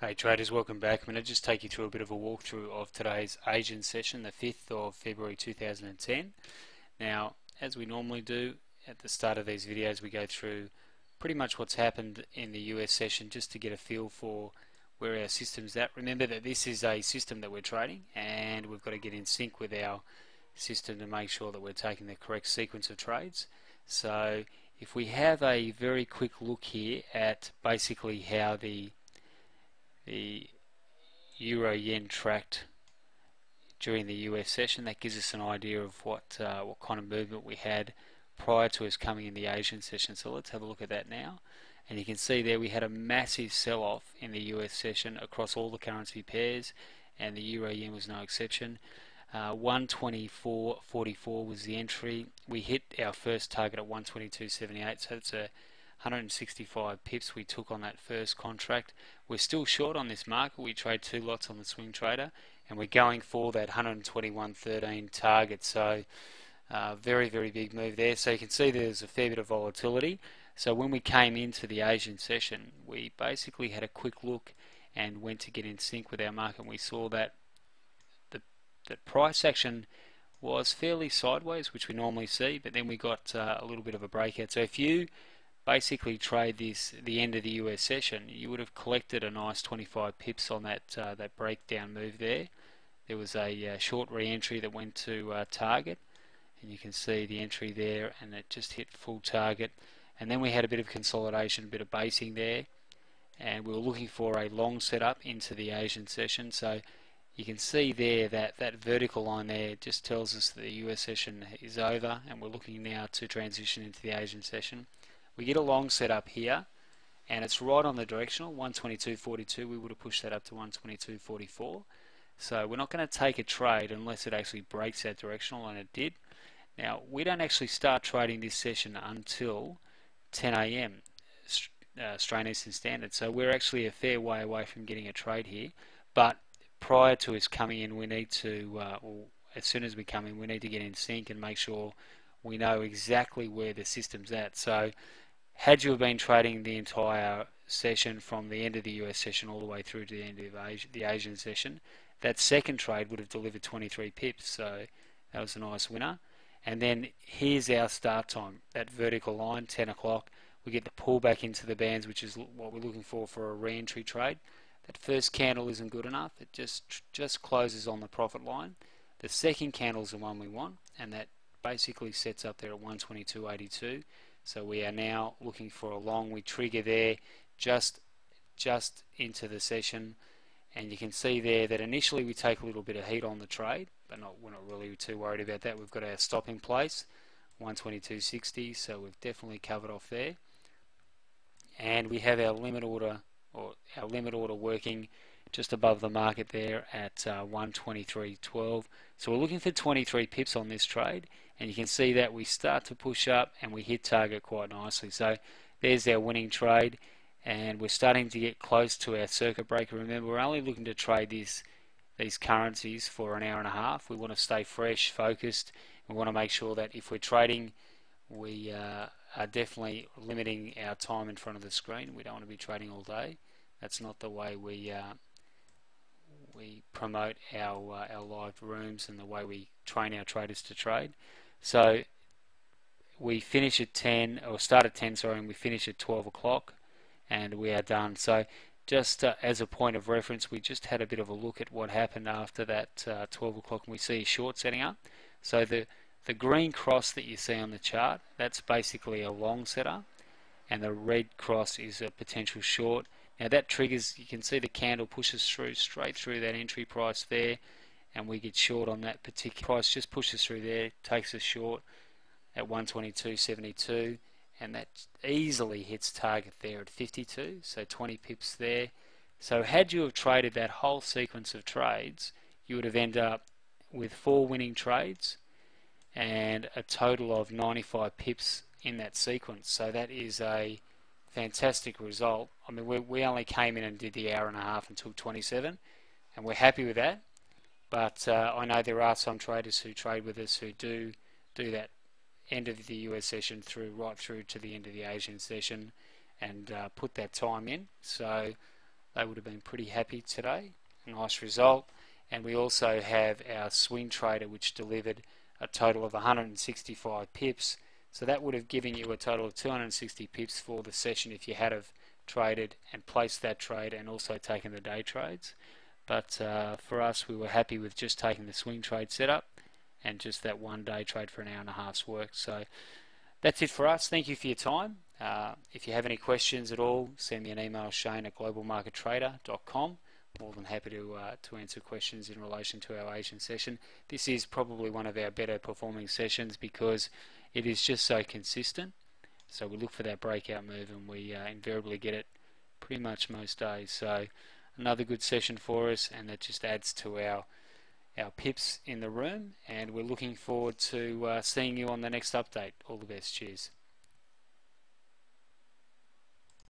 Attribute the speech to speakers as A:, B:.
A: Hey traders, welcome back. I'm going to just take you through a bit of a walkthrough of today's Asian session, the 5th of February 2010. Now, as we normally do at the start of these videos, we go through pretty much what's happened in the US session just to get a feel for where our system's at. Remember that this is a system that we're trading and we've got to get in sync with our system to make sure that we're taking the correct sequence of trades. So if we have a very quick look here at basically how the Euro Yen tracked during the US session, that gives us an idea of what kind of movement we had prior to us coming in the Asian session. So let's have a look at that now. And you can see there we had a massive sell-off in the US session across all the currency pairs, and the Euro Yen was no exception. 124.44 was the entry. We hit our first target at 122.78, so it's a 165 pips we took on that first contract. We're still short on this market. We trade 2 lots on the swing trader, and we're going for that 121.13 target. So very, very big move there. So you can see there's a fair bit of volatility. So when we came into the Asian session, we basically had a quick look and went to get in sync with our market. We saw that the price action was fairly sideways, which we normally see, but then we got a little bit of a breakout. So if you basically trade this the end of the US session, you would have collected a nice 25 pips on that that breakdown move there. There was a short re-entry that went to target, and you can see the entry there, and it just hit full target. And then we had a bit of consolidation, a bit of basing there, and we were looking for a long setup into the Asian session. So you can see there that that vertical line there just tells us that the US session is over, and we're looking now to transition into the Asian session. We get a long setup here, and it's right on the directional, 122.42. We would have pushed that up to 122.44. So we're not going to take a trade unless it actually breaks that directional, and it did. Now, we don't actually start trading this session until 10 a.m. Australian Eastern Standard. So we're actually a fair way away from getting a trade here. But prior to us coming in, we need to, or as soon as we come in, we need to get in sync and make sure we know exactly where the system's at. So had you have been trading the entire session from the end of the US session all the way through to the end of the Asian session, that second trade would have delivered 23 pips, so that was a nice winner. And then here's our start time, that vertical line, 10 o'clock. We get the pullback into the bands, which is what we're looking for a re-entry trade. That first candle isn't good enough. It just closes on the profit line. The second candle is the one we want, and that basically sets up there at 122.82. So we are now looking for a long. We trigger there just into the session, and you can see there that initially we take a little bit of heat on the trade, but we're not really too worried about that. We've got our stop in place, 122.60, so we've definitely covered off there. And we have our limit order working just above the market there at 123.12. So we're looking for 23 pips on this trade, and you can see that we start to push up and we hit target quite nicely. So there's our winning trade, and we're starting to get close to our circuit breaker. Remember, we're only looking to trade these currencies for an hour and a half. We want to stay fresh, focused. We want to make sure that if we're trading, we are definitely limiting our time in front of the screen. We don't want to be trading all day. That's not the way we promote our live rooms and the way we train our traders to trade. So we finish at 10, or start at 10, sorry, and we finish at 12 o'clock, and we are done. So just as a point of reference, we just had a bit of a look at what happened after that 12 o'clock, and we see a short setting up. So the green cross that you see on the chart, that's basically a long setup, and the red cross is a potential short. Now that triggers, you can see the candle pushes through, straight through that entry price there, and we get short on that particular price, just pushes through there, takes us short at 122.72, and that easily hits target there at 52, so 20 pips there. So had you have traded that whole sequence of trades, you would have ended up with 4 winning trades and a total of 95 pips in that sequence. So that is a fantastic result. I mean, we only came in and did the hour and a half and took 27, and we're happy with that. But I know there are some traders who trade with us who do that end of the US session right through to the end of the Asian session, and put that time in. So they would have been pretty happy today. A nice result. And we also have our swing trader, which delivered a total of 165 pips. So that would have given you a total of 260 pips for the session if you had have traded and placed that trade and also taken the day trades. But for us, we were happy with just taking the swing trade setup and just that one day trade for an hour and a half's work. So that's it for us. Thank you for your time. If you have any questions at all, send me an email, shane@globalmarkettrader.com. More than happy to answer questions in relation to our Asian session. This is probably one of our better performing sessions because it is just so consistent. So we look for that breakout move and we invariably get it pretty much most days. So another good session for us, and that just adds to our pips in the room, and we're looking forward to seeing you on the next update. All the best. Cheers.